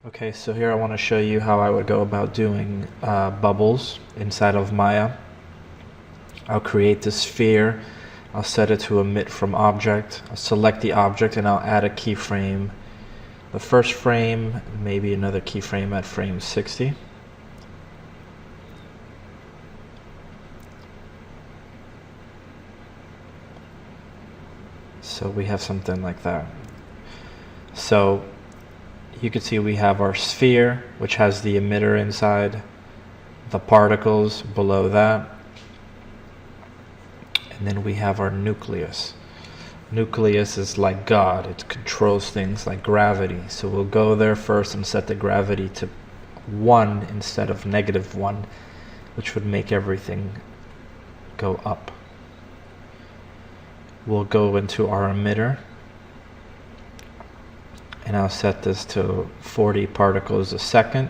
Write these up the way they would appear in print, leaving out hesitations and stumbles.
Okay, so here I want to show you how I would go about doing bubbles inside of Maya. I'll create the sphere, I'll set it to emit from object, I'll select the object and I'll add a keyframe. The first frame, maybe another keyframe at frame 60. So we have something like that. So you can see we have our sphere, which has the emitter inside, the particles below that, and then we have our nucleus. Nucleus is like God, it controls things like gravity. So we'll go there first and set the gravity to 1 instead of -1, which would make everything go up. We'll go into our emitter, and I'll set this to 40 particles a second.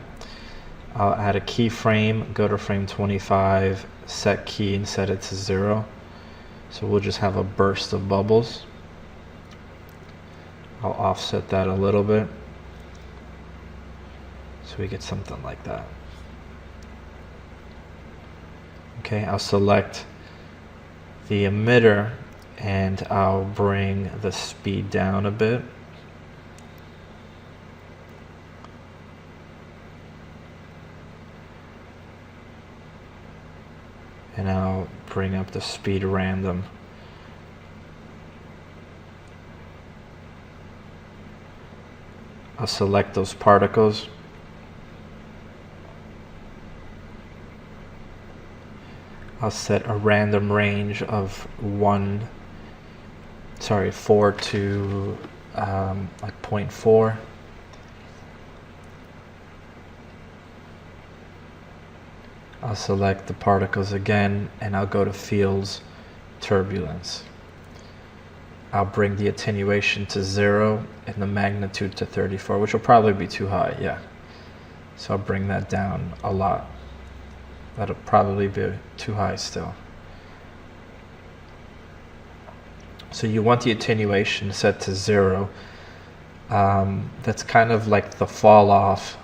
I'll add a keyframe, go to frame 25, set key and set it to 0. So we'll just have a burst of bubbles. I'll offset that a little bit so we get something like that. Okay, I'll select the emitter and I'll bring the speed down a bit. And I'll bring up the speed random. I'll select those particles. I'll set a random range of 4 to like 0.4. I'll select the particles again and I'll go to fields, turbulence. I'll bring the attenuation to 0 and the magnitude to 34, which will probably be too high, yeah. So I'll bring that down a lot. That'll probably be too high still. So you want the attenuation set to 0. That's kind of like the fall off.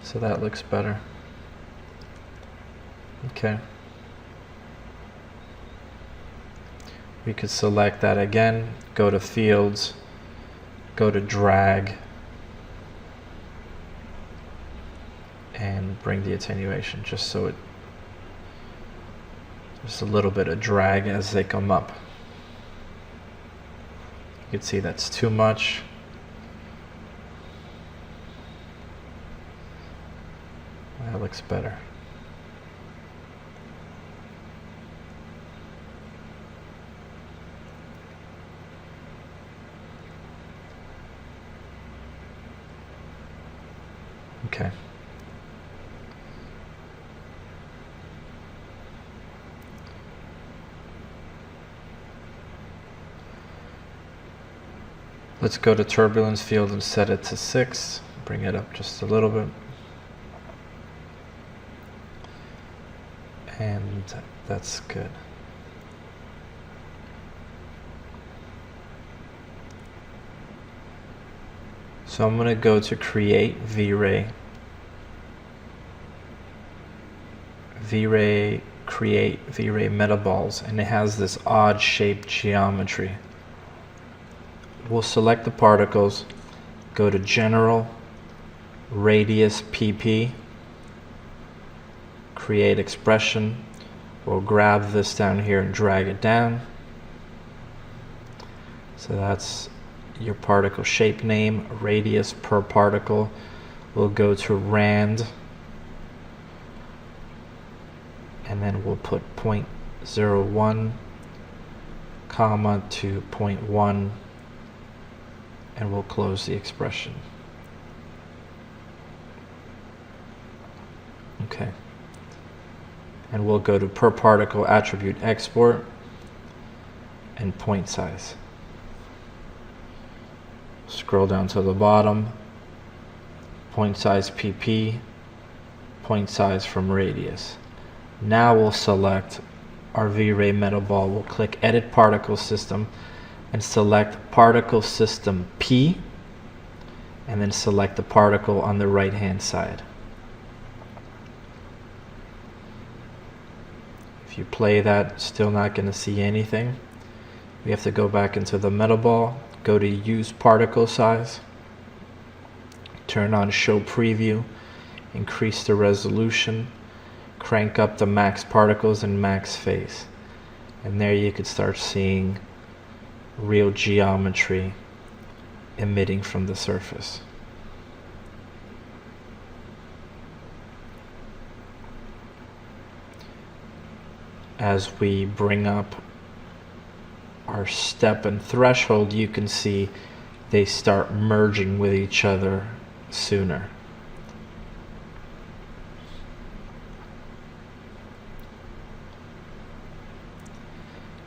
So that looks better. Okay. We could select that again, go to fields, go to drag, and bring the attenuation just so it, just a little bit of drag as they come up. You can see that's too much. That looks better. Okay. Let's go to turbulence field and set it to 6. Bring it up just a little bit. And that's good. So I'm going to go to create V-Ray. V-Ray, create V-Ray metaballs, and it has this odd shaped geometry. We'll select the particles, go to general, radius PP, create expression. We'll grab this down here and drag it down. So that's your particle shape name, radius per particle. We'll go to rand, and then we'll put 0.01 comma to 0.1, and we'll close the expression. Okay. And we'll go to per particle attribute export and point size. Scroll down to the bottom, point size PP, point size from radius. Now we'll select our V-Ray metal ball. We'll click Edit Particle System and select Particle System P, and then select the particle on the right hand side. If you play that, still not going to see anything. We have to go back into the metal ball, go to use particle size, turn on show preview, increase the resolution, crank up the max particles and max phase. And there you could start seeing real geometry emitting from the surface. As we bring up our step and threshold, you can see they start merging with each other sooner.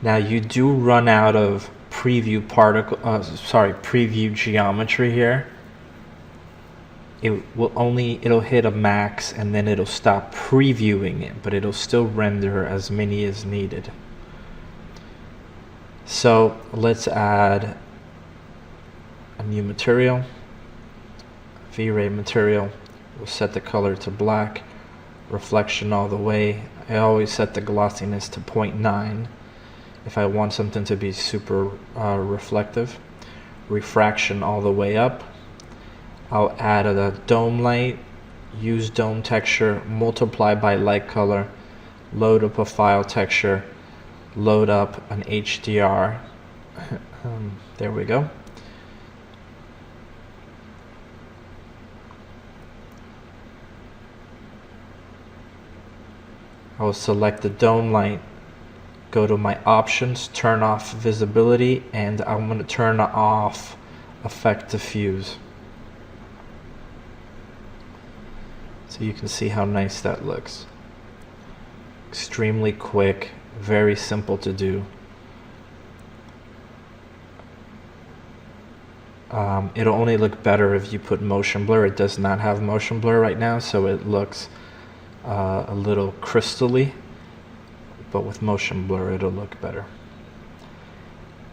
Now you do run out of preview preview geometry here. It'll hit a max and then it'll stop previewing it, but it'll still render as many as needed. So let's add a new material, V-Ray material. We'll set the color to black, reflection all the way. I always set the glossiness to 0.9 if I want something to be super reflective. Refraction all the way up. I'll add a dome light, use dome texture, multiply by light color, load up a file texture, load up an HDR. There we go. I will select the dome light, go to my options, turn off visibility, and I'm going to turn off effect diffuse. So you can see how nice that looks. Extremely quick, very simple to do. It'll only look better if you put motion blur. It does not have motion blur right now, so it looks a little crystally, but with motion blur it'll look better.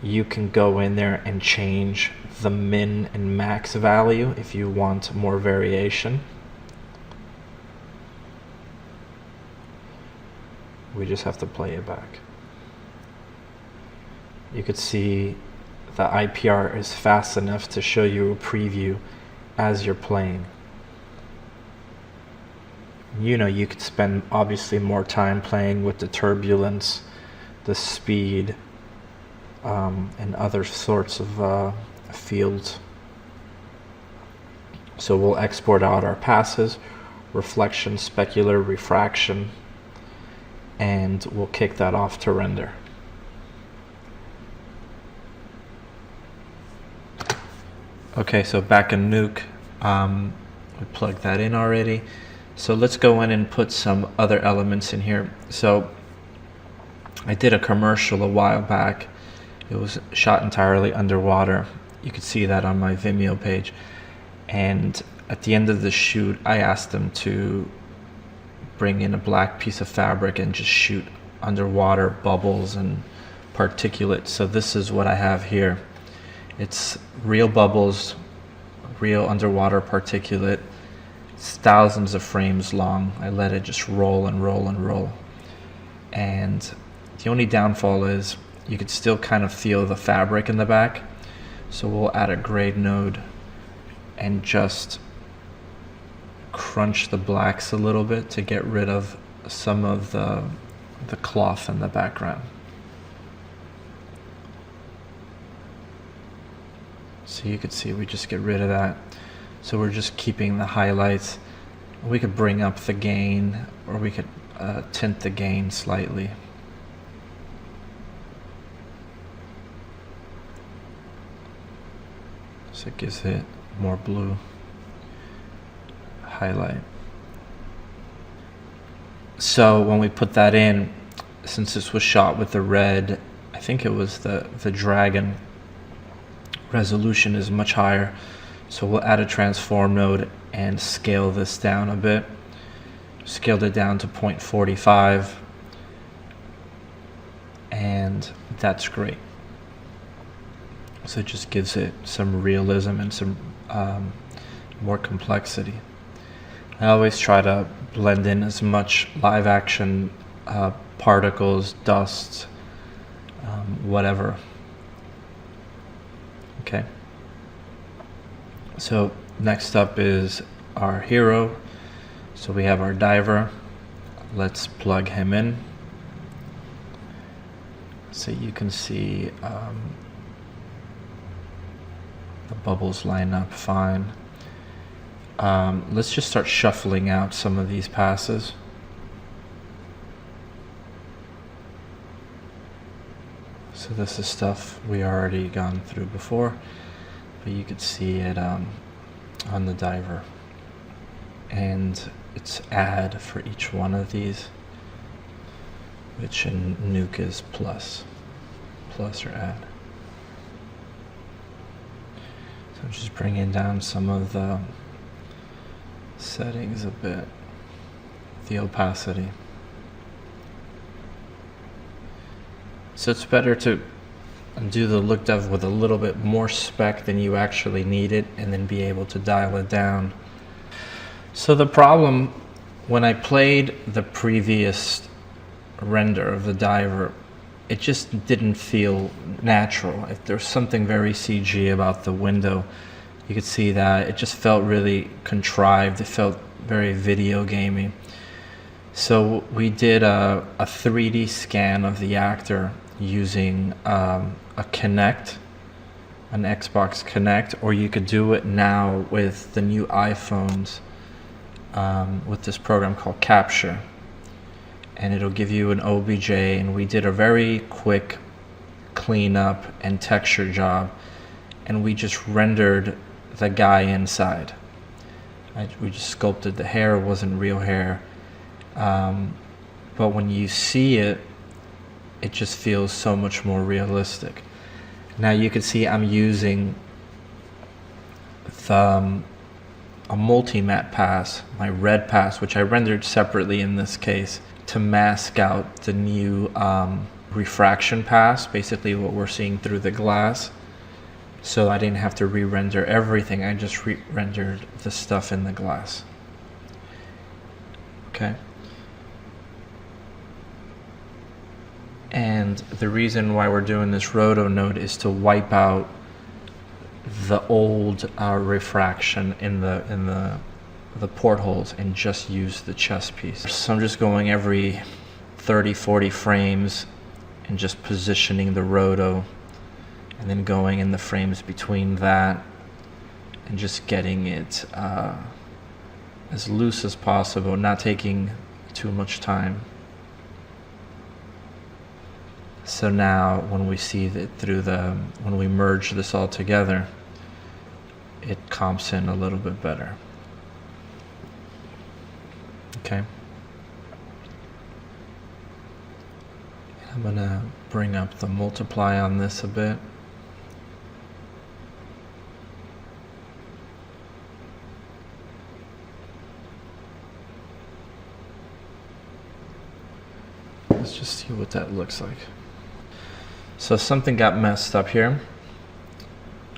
You can go in there and change the min and max value if you want more variation. We just have to play it back. You could see the IPR is fast enough to show you a preview as you're playing. You know, you could spend obviously more time playing with the turbulence, the speed, and other sorts of fields. So we'll export out our passes, reflection, specular, refraction, and we'll kick that off to render. Okay, so back in Nuke, we plugged that in already. So let's go in and put some other elements in here. So I did a commercial a while back. It was shot entirely underwater. You could see that on my Vimeo page. And at the end of the shoot, I asked them to bring in a black piece of fabric and just shoot underwater bubbles and particulate. So this is what I have here. It's real bubbles, real underwater particulate. It's thousands of frames long. I let it just roll and roll and roll. And the only downfall is you could still kind of feel the fabric in the back. So we'll add a grade node and just crunch the blacks a little bit to get rid of some of the cloth in the background. So you could see we just get rid of that. So we're just keeping the highlights. We could bring up the gain, or we could tint the gain slightly. So it gives it more blue highlight. So when we put that in, since this was shot with the red, I think it was the dragon, resolution is much higher. So we'll add a transform node and scale this down a bit. Scaled it down to 0.45, and that's great. So it just gives it some realism and some more complexity. I always try to blend in as much live action particles, dust, whatever. Okay. So next up is our hero. So we have our diver. Let's plug him in. So you can see the bubbles line up fine. Let's just start shuffling out some of these passes. So this is stuff we already gone through before, but you could see it on the diver. And it's add for each one of these, which in Nuke is plus or add. So I'm just bringing down some of the settings a bit, the opacity. So it's better to do the look dev with a little bit more spec than you actually need it, and then be able to dial it down. So the problem, when I played the previous render of the diver, it just didn't feel natural. There's something very CG about the window. You could see that it just felt really contrived. It felt very video gamey. So we did a 3D scan of the actor using a Kinect, an Xbox Kinect, or you could do it now with the new iPhones with this program called Capture, and it'll give you an OBJ, and we did a very quick cleanup and texture job, and we just rendered the guy inside. We just sculpted the hair. It wasn't real hair, but when you see it, it just feels so much more realistic. Now you can see I'm using a multi-matte pass, my red pass, which I rendered separately in this case, to mask out the new refraction pass, basically what we're seeing through the glass. So I didn't have to re-render everything, I just re-rendered the stuff in the glass. Okay. And the reason why we're doing this roto node is to wipe out the old refraction in the portholes and just use the chest piece. So I'm just going every 30-40 frames and just positioning the roto, and then going in the frames between that and just getting it as loose as possible, not taking too much time. So now when we see that when we merge this all together, it comps in a little bit better. Okay. I'm gonna bring up the multiply on this a bit. Let's just see what that looks like. So something got messed up here.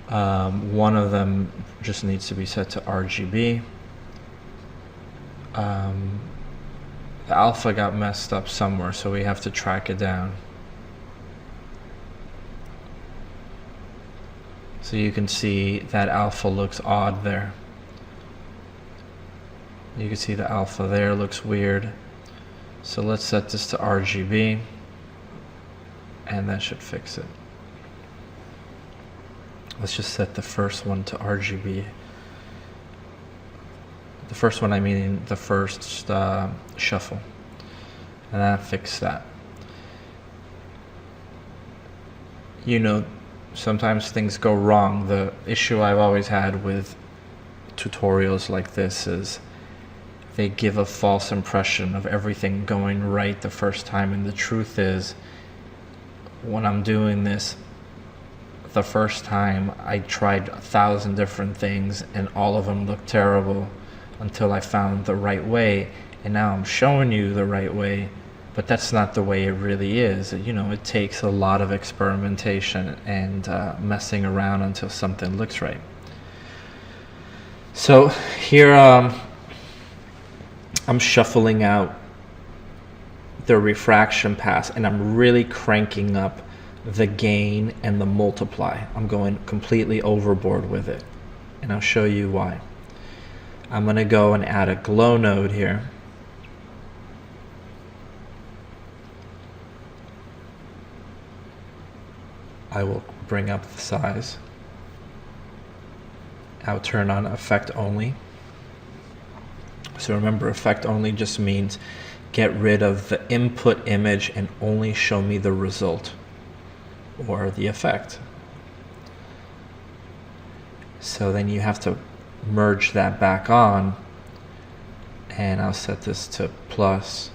One of them just needs to be set to RGB. The alpha got messed up somewhere, so we have to track it down. So you can see that alpha looks odd there. You can see the alpha there looks weird. So let's set this to RGB, and that should fix it. Let's just set the first one to RGB. The first one, I mean the first shuffle, and that fixed that. You know, sometimes things go wrong. The issue I've always had with tutorials like this is they give a false impression of everything going right the first time, and the truth is, when I'm doing this the first time, I tried 1,000 different things and all of them looked terrible until I found the right way, and now I'm showing you the right way, but that's not the way it really is. You know, it takes a lot of experimentation and messing around until something looks right. So here I'm shuffling out the refraction pass, and I'm really cranking up the gain and the multiply. I'm going completely overboard with it, and I'll show you why. I'm going to go and add a glow node here. I will bring up the size. I'll turn on effect only. So remember, effect only just means get rid of the input image and only show me the result or the effect. So then you have to merge that back on, and I'll set this to plus.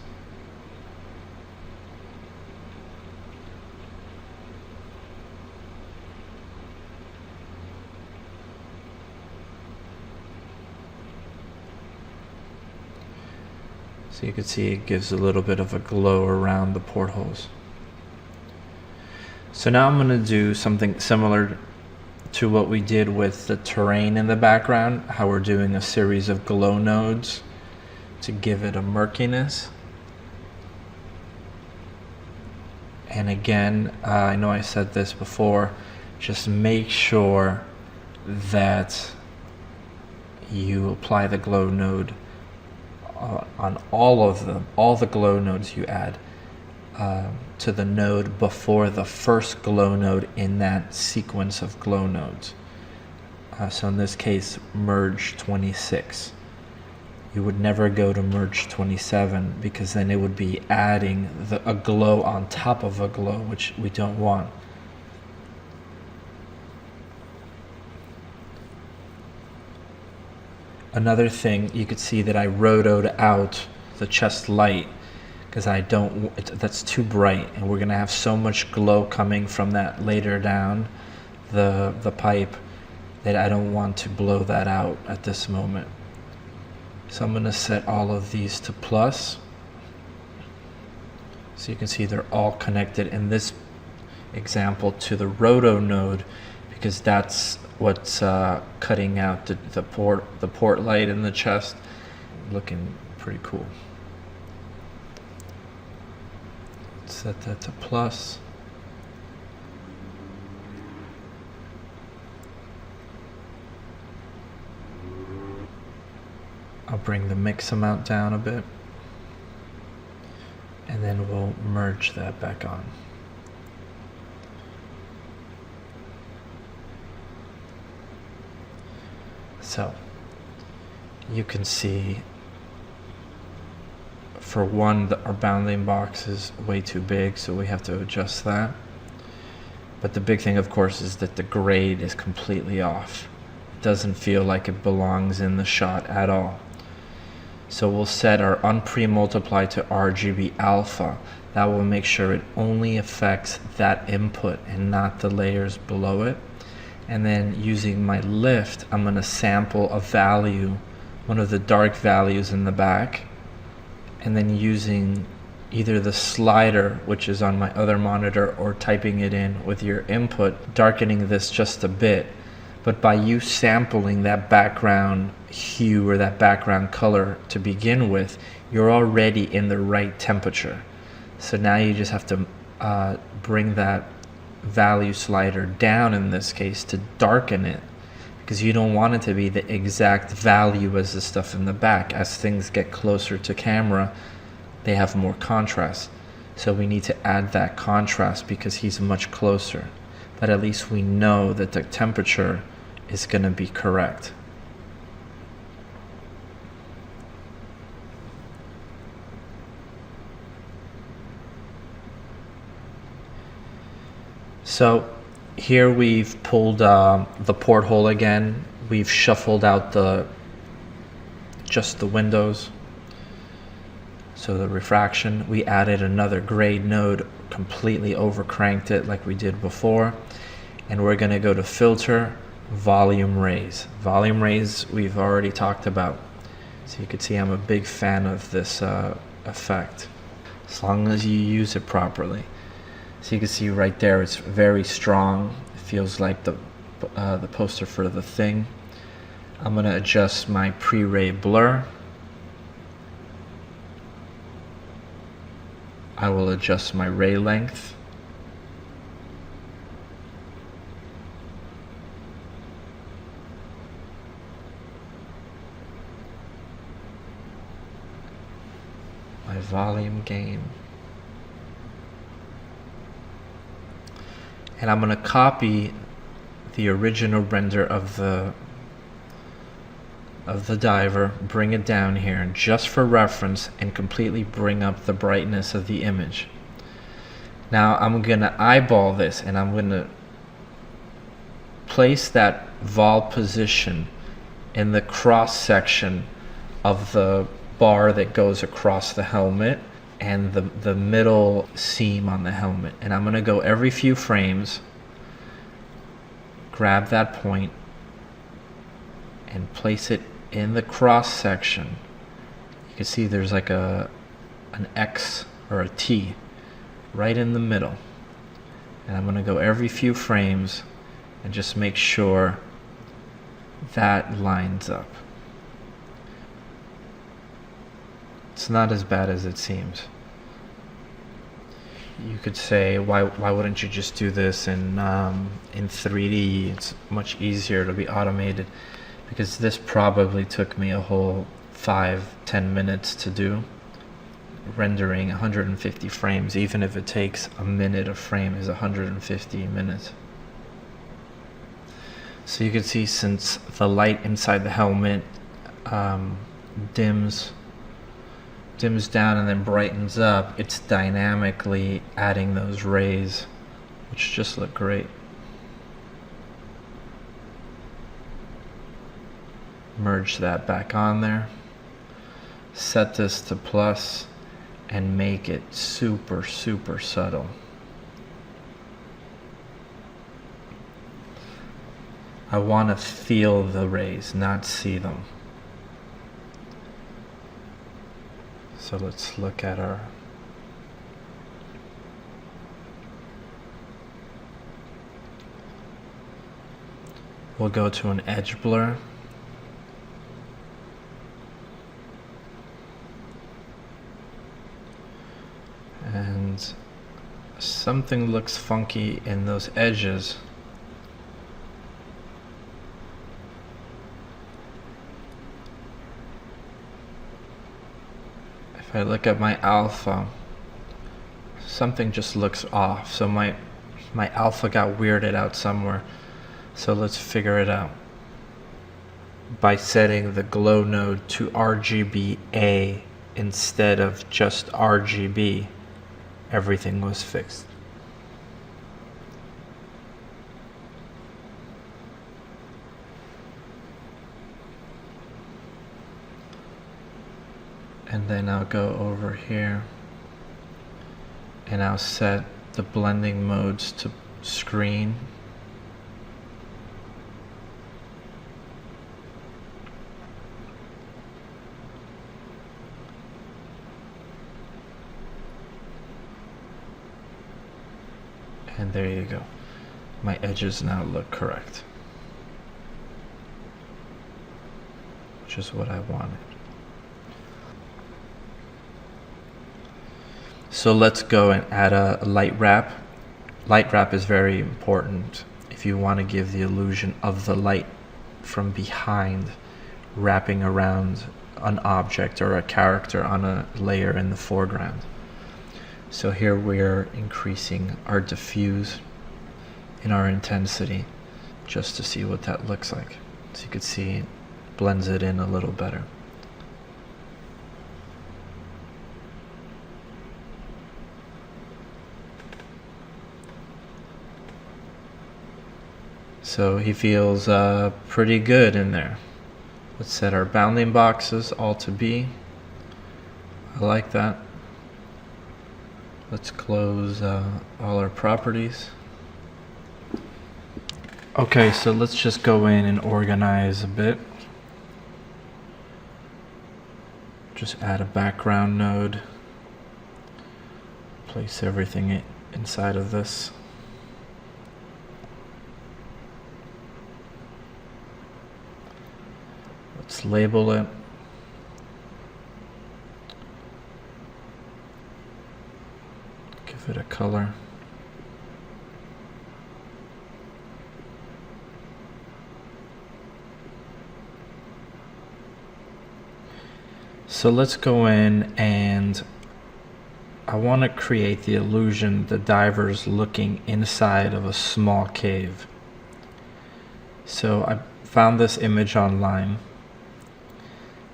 So you can see it gives a little bit of a glow around the portholes. So now I'm going to do something similar to what we did with the terrain in the background, how we're doing a series of glow nodes to give it a murkiness. And again, I know I said this before, just make sure that you apply the glow node on all the glow nodes you add to the node before the first glow node in that sequence of glow nodes. So in this case, merge 26. You would never go to merge 27 because then it would be adding a glow on top of a glow, which we don't want. Another thing, you could see that I rotoed out the chest light because that's too bright, and we're gonna have so much glow coming from that later down the pipe that I don't want to blow that out at this moment. So I'm gonna set all of these to plus. So you can see they're all connected in this example to the roto node because that's what's cutting out the port light in the chest. Looking pretty cool. Set that to plus. I'll bring the mix amount down a bit, and then we'll merge that back on. So you can see, for one, our bounding box is way too big, so we have to adjust that. But the big thing, of course, is that the grade is completely off. It doesn't feel like it belongs in the shot at all. So we'll set our unpre-multiply to RGB alpha. That will make sure it only affects that input and not the layers below it. And then using my lift, I'm going to sample a value, one of the dark values in the back, and then using either the slider, which is on my other monitor, or typing it in with your input, darkening this just a bit. But by you sampling that background hue or that background color to begin with, you're already in the right temperature. So now you just have to bring that value slider down in this case to darken it, because you don't want it to be the exact value as the stuff in the back. As things get closer to camera, they have more contrast. So we need to add that contrast because he's much closer. But at least we know that the temperature is going to be correct. So here we've pulled the porthole again. We've shuffled out just the windows. So the refraction, we added another grade node, completely overcranked it like we did before. And we're going to go to filter, volume raise. Volume raise we've already talked about. So you can see I'm a big fan of this effect, as long as you use it properly. So you can see right there, it's very strong. It feels like the poster for The Thing. I'm going to adjust my pre-ray blur. I will adjust my ray length. My volume gain. And I'm going to copy the original render of the diver, bring it down here just for reference, and completely bring up the brightness of the image. Now I'm going to eyeball this, and I'm going to place that vol position in the cross section of the bar that goes across the helmet and the middle seam on the helmet. And I'm going to go every few frames, grab that point, and place it in the cross section. You can see there's like an X or a T right in the middle. And I'm going to go every few frames and just make sure that lines up. It's not as bad as it seems. You could say, why wouldn't you just do this in 3D? It's much easier to be automated, because this probably took me a whole 5-10 minutes to do. Rendering 150 frames, even if it takes a minute a frame, is 150 minutes. So you can see, since the light inside the helmet dims down and then brightens up, it's dynamically adding those rays, which just look great. Merge that back on there, set this to plus, and make it super subtle. I want to feel the rays, not see them. So let's look at our we'll go to an edge blur. And something looks funky in those edges. If I look at my alpha, something just looks off. So my alpha got weirded out somewhere. So let's figure it out. By setting the glow node to RGBA instead of just RGB, everything was fixed. And then I'll go over here and I'll set the blending modes to screen. And there you go. My edges now look correct, which is what I wanted. So let's go and add a light wrap. Light wrap is very important if you want to give the illusion of the light from behind wrapping around an object or a character on a layer in the foreground. So here we're increasing our diffuse and our intensity just to see what that looks like. So you can see it blends it in a little better. So he feels pretty good in there. Let's set our bounding boxes all to B. I like that. Let's close all our properties. Okay, so let's just go in and organize a bit. Just add a background node. Place everything inside of this. Let's label it. Give it a color. So let's go in, and I want to create the illusion the diver's looking inside of a small cave. So I found this image online,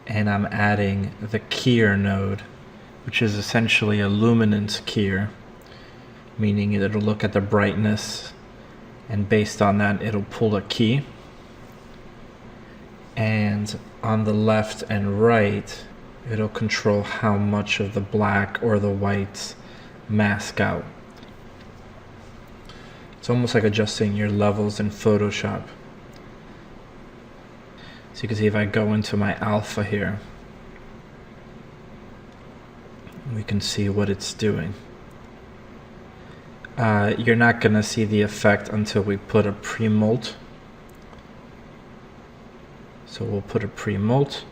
and I'm adding the keyer node, which is essentially a luminance keyer, meaning it'll look at the brightness, and based on that it'll pull a key. And on the left and right, it'll control how much of the black or the whites mask out. It's almost like adjusting your levels in Photoshop. So you can see if I go into my alpha here, we can see what it's doing. You're not going to see the effect until we put a pre-molt. So we'll put a pre-molt.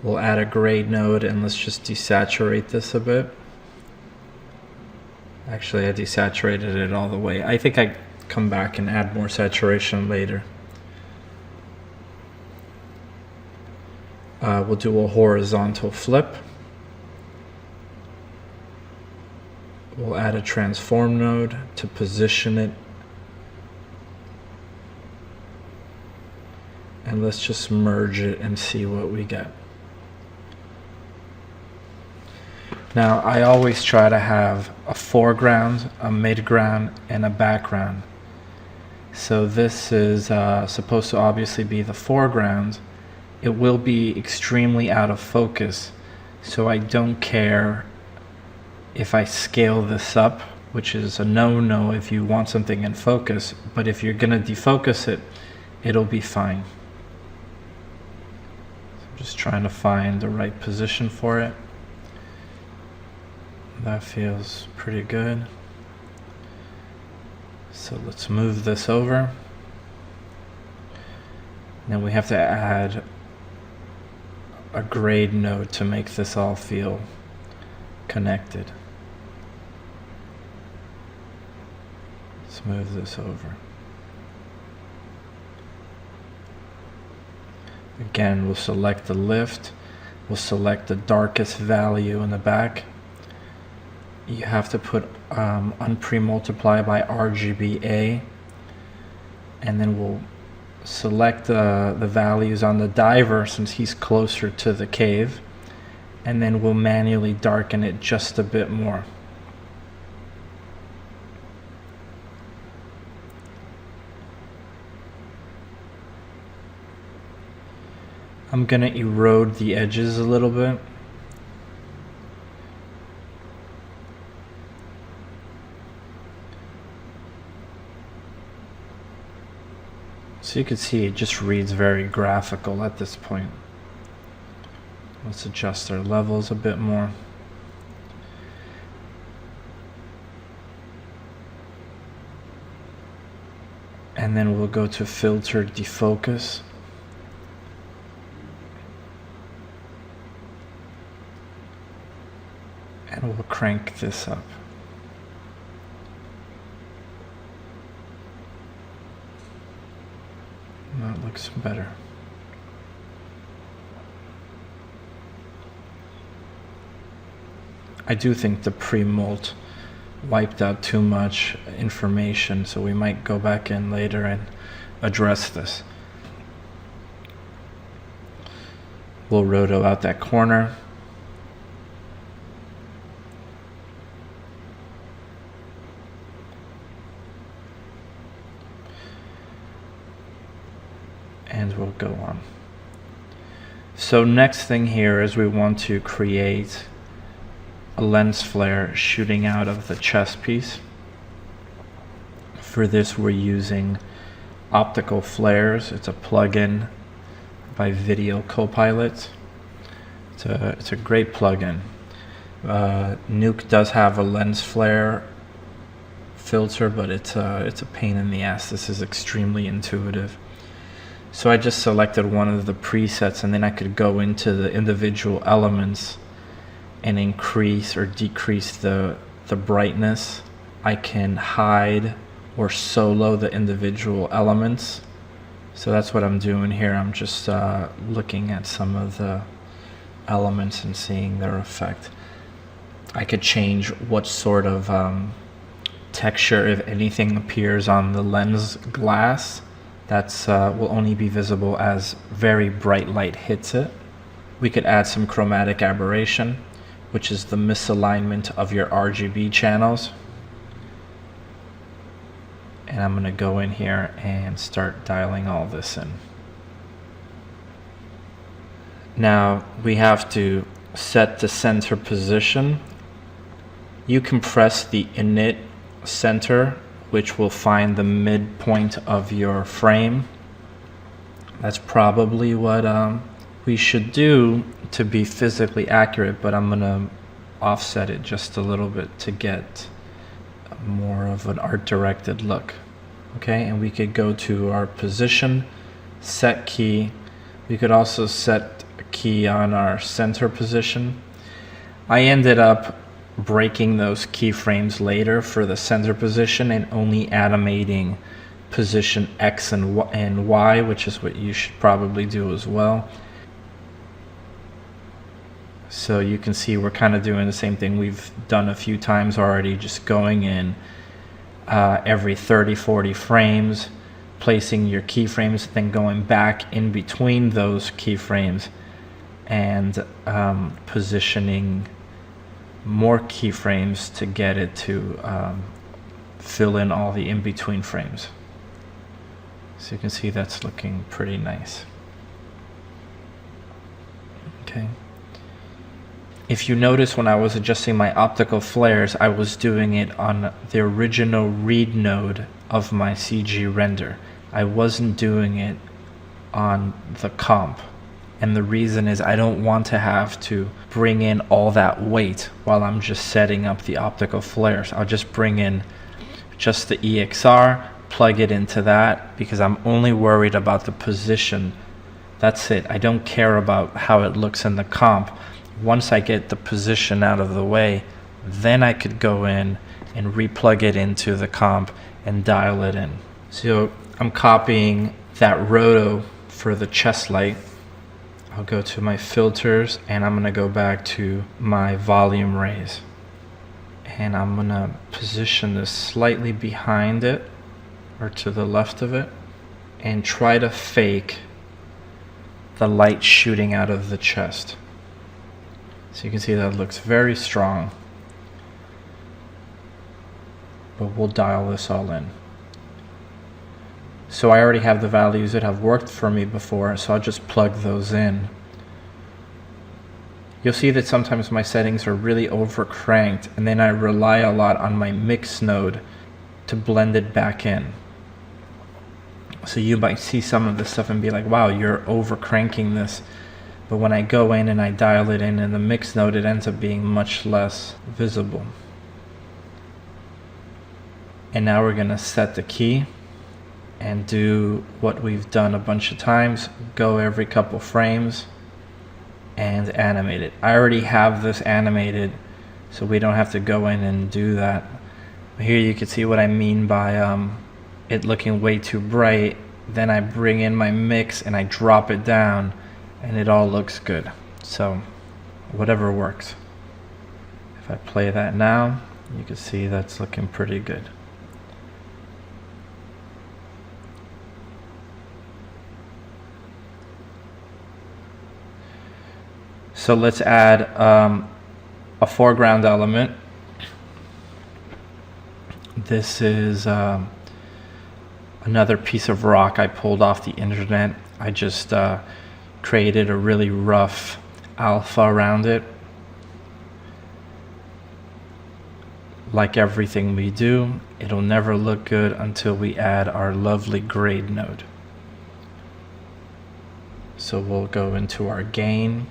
We'll add a grade node, and let's just desaturate this a bit. Actually, I desaturated it all the way. I think I come back and add more saturation later. We'll do a horizontal flip. We'll add a transform node to position it. And let's just merge it and see what we get. Now, I always try to have a foreground, a midground, and a background. So this is supposed to obviously be the foreground. It will be extremely out of focus, so I don't care if I scale this up, which is a no-no if you want something in focus, but if you're going to defocus it, it'll be fine. So I'm just trying to find the right position for it. That feels pretty good. So let's move this over. Now we have to add a grade node to make this all feel connected. Let's move this over. Again, we'll select the lift. We'll select the darkest value in the back. You have to put unpremultiply by RGBA, and then we'll select the values on the diver since he's closer to the cave, and then we'll manually darken it just a bit more. I'm going to erode the edges a little bit. So you can see it just reads very graphical at this point. Let's adjust our levels a bit more. And then we'll go to filter defocus. And we'll crank this up. That looks better. I do think the pre-molt wiped out too much information, so we might go back in later and address this. We'll roto out that corner. And we'll go on. So next thing here is we want to create a lens flare shooting out of the chest piece. For this we're using optical flares. It's a plugin by Video Copilot. It's a great plugin. Nuke does have a lens flare filter, but it's a pain in the ass. This is extremely intuitive. So I just selected one of the presets, and then I could go into the individual elements and increase or decrease the brightness. I can hide or solo the individual elements. So that's what I'm doing here. I'm just looking at some of the elements and seeing their effect. I could change what sort of texture, if anything, appears on the lens glass. That's will only be visible as very bright light hits it. We could add some chromatic aberration, which is the misalignment of your RGB channels. And I'm going to go in here and start dialing all this in. Now we have to set the center position. You can press the init center, which will find the midpoint of your frame. That's probably what we should do to be physically accurate, but I'm going to offset it just a little bit to get more of an art directed look. Okay, and we could go to our position, set key. We could also set a key on our center position. I ended up breaking those keyframes later for the center position and only animating position X and Y, which is what you should probably do as well. So you can see we're kind of doing the same thing we've done a few times already, just going in every 30-40 frames, placing your keyframes, then going back in between those keyframes and positioning more keyframes to get it to fill in all the in-between frames. So you can see that's looking pretty nice. Okay. If you notice, when I was adjusting my optical flares, I was doing it on the original read node of my CG render. I wasn't doing it on the comp. And the reason is I don't want to have to bring in all that weight while I'm just setting up the optical flares. I'll just bring in just the EXR, plug it into that, because I'm only worried about the position. That's it. I don't care about how it looks in the comp. Once I get the position out of the way, then I could go in and replug it into the comp and dial it in. So I'm copying that roto for the chest light. I'll go to my filters and I'm going to go back to my volume raise. And I'm going to position this slightly behind it or to the left of it and try to fake the light shooting out of the chest. So you can see that looks very strong, but we'll dial this all in. So I already have the values that have worked for me before, so I'll just plug those in. You'll see that sometimes my settings are really overcranked, and then I rely a lot on my mix node to blend it back in. So you might see some of this stuff and be like, wow, you're overcranking this. But when I go in and I dial it in the mix node, it ends up being much less visible. And now we're going to set the key and do what we've done a bunch of times. Go every couple frames and animate it. I already have this animated, so we don't have to go in and do that. Here you can see what I mean by it looking way too bright. Then I bring in my mix and I drop it down, and it all looks good. So whatever works. If I play that now, you can see that's looking pretty good. So let's add a foreground element. This is another piece of rock I pulled off the internet. I just created a really rough alpha around it. Like everything we do, it'll never look good until we add our lovely grade node. So we'll go into our gain.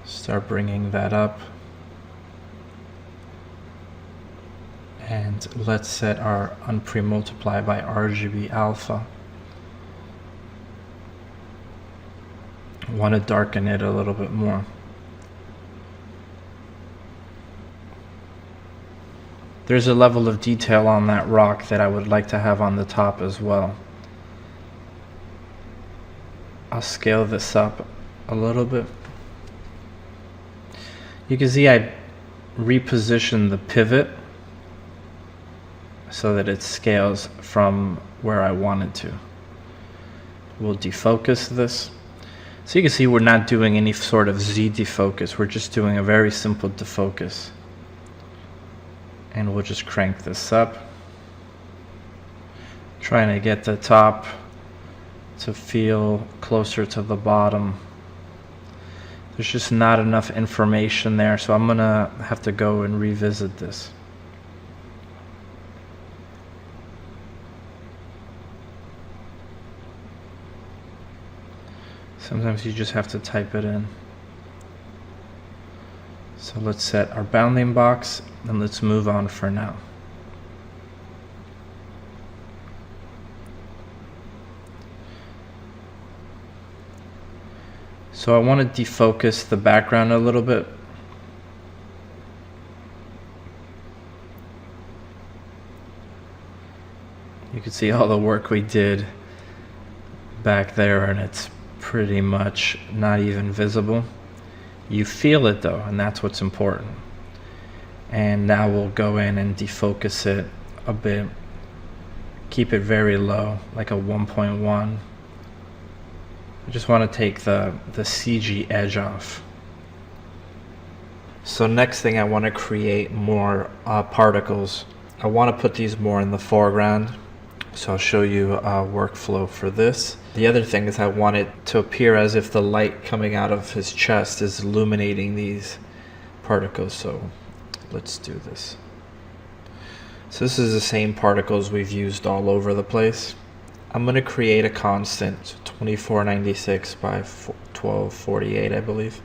Start bringing that up. And let's set our unpremultiply by RGB alpha. I want to darken it a little bit more. There's a level of detail on that rock that I would like to have on the top as well. I'll scale this up a little bit. You can see I repositioned the pivot so that it scales from where I want it to. We'll defocus this. So you can see we're not doing any sort of Z defocus. We're just doing a very simple defocus. And we'll just crank this up. Trying to get the top to feel closer to the bottom. There's just not enough information there, so I'm gonna have to go and revisit this. Sometimes you just have to type it in. So let's set our bounding box and let's move on for now. So I want to defocus the background a little bit. You can see all the work we did back there, and it's pretty much not even visible. You feel it though, and that's what's important. And now we'll go in and defocus it a bit. Keep it very low, like a 1.1. I just want to take the CG edge off. So next thing, I want to create more particles. I want to put these more in the foreground. So I'll show you a workflow for this. The other thing is I want it to appear as if the light coming out of his chest is illuminating these particles. So let's do this. So this is the same particles we've used all over the place. I'm going to create a constant, so 2496 by 1248, I believe.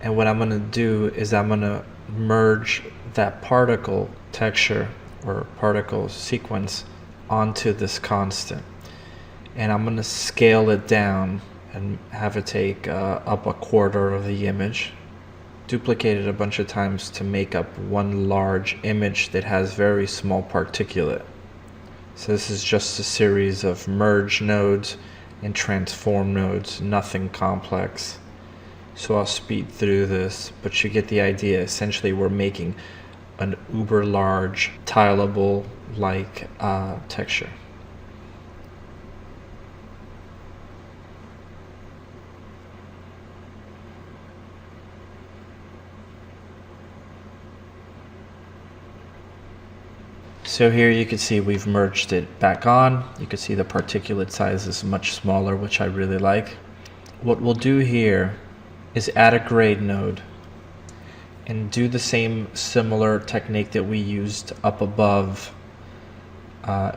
And what I'm going to do is I'm going to merge that particle texture or particle sequence onto this constant. And I'm going to scale it down and have it take up a quarter of the image. Duplicate it a bunch of times to make up one large image that has very small particulate. So this is just a series of merge nodes and transform nodes, nothing complex. So I'll speed through this, but you get the idea. Essentially we're making an uber large tileable like texture. So here you can see we've merged it back on. You can see the particulate size is much smaller, which I really like. What we'll do here is add a grade node and do the same similar technique that we used up above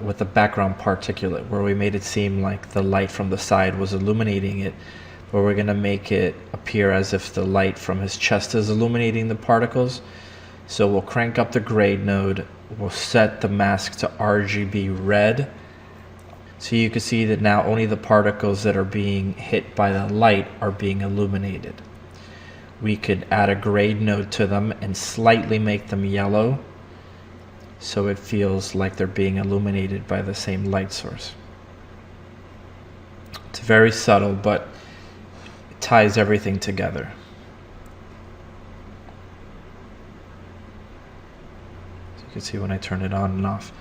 with the background particulate, where we made it seem like the light from the side was illuminating it, but we're going to make it appear as if the light from his chest is illuminating the particles. So we'll crank up the grade node. We'll set the mask to RGB red. So you can see that now only the particles that are being hit by the light are being illuminated. We could add a grade node to them and slightly make them yellow so it feels like they're being illuminated by the same light source. It's very subtle, but it ties everything together. You can see when I turn it on and off.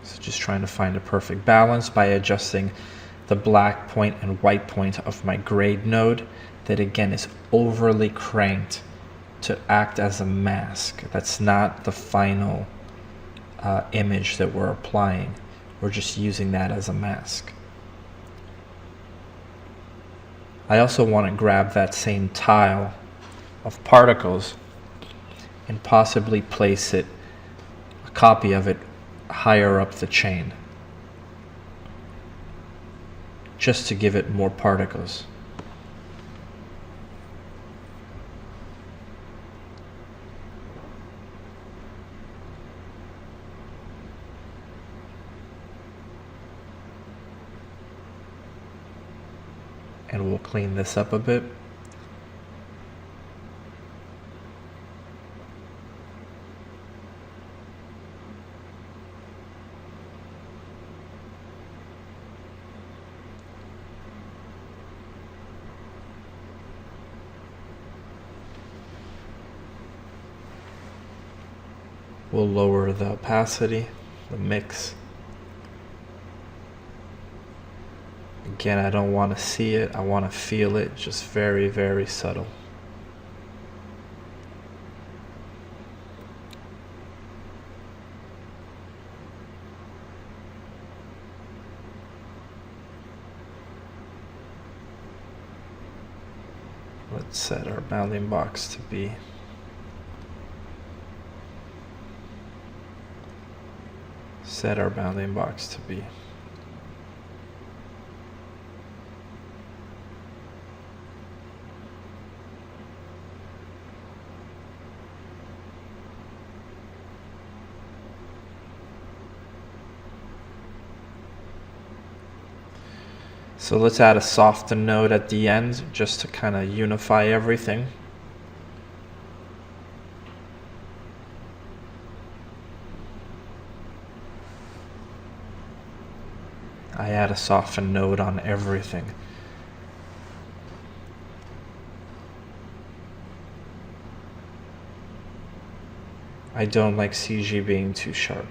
So just trying to find a perfect balance by adjusting the black point and white point of my grade node that again is overly cranked to act as a mask. That's not the final image that we're applying. We're just using that as a mask. I also want to grab that same tile of particles and possibly place it, a copy of it, higher up the chain. just to give it more particles. And we'll clean this up a bit. We'll lower the opacity, the mix. Again, I don't want to see it, I want to feel it, just very, very subtle. Let's set our bounding box to be So let's add a soften node at the end just to kind of unify everything. I add a soften node on everything. I don't like CG being too sharp.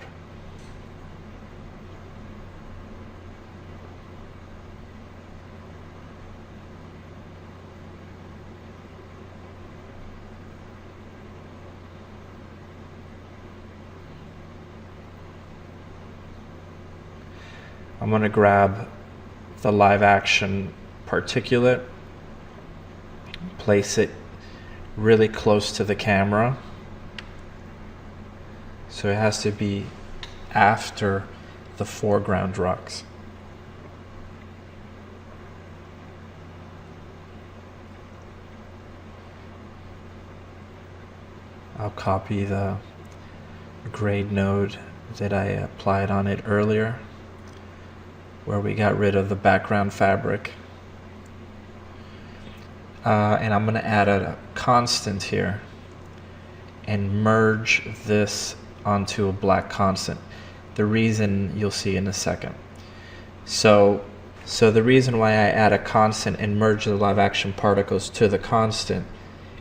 I'm going to grab the live action particulate, place it really close to the camera. So it has to be after the foreground rocks. I'll copy the grade node that I applied on it earlier, where we got rid of the background fabric. And I'm going to add a constant here and merge this onto a black constant. The reason you'll see in a second. So the reason why I add a constant and merge the live action particles to the constant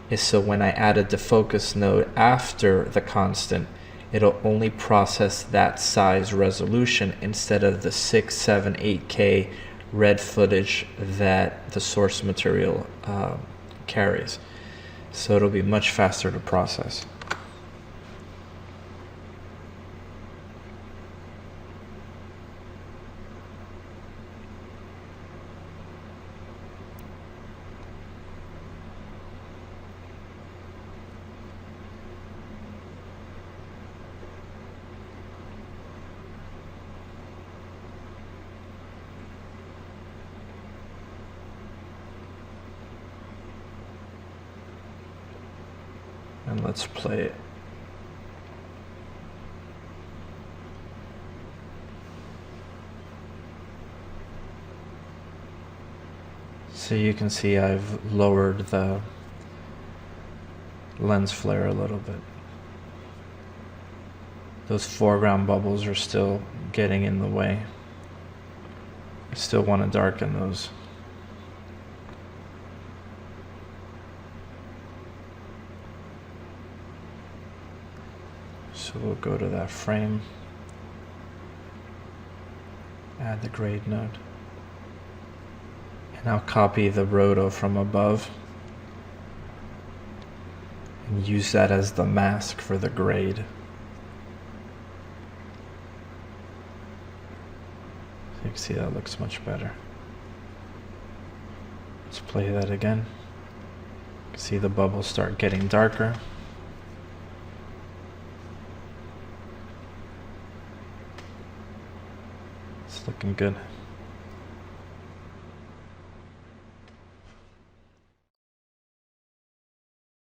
is so when I add a defocus node after the constant, it'll only process that size resolution instead of the 6, 7, 8K red footage that the source material carries. So it'll be much faster to process. And let's play it. So you can see I've lowered the lens flare a little bit. Those foreground bubbles are still getting in the way. I still want to darken those. So we'll go to that frame, add the grade node, and I'll copy the roto from above and use that as the mask for the grade. So you can see that looks much better. Let's play that again. You can see the bubbles start getting darker. Looking good.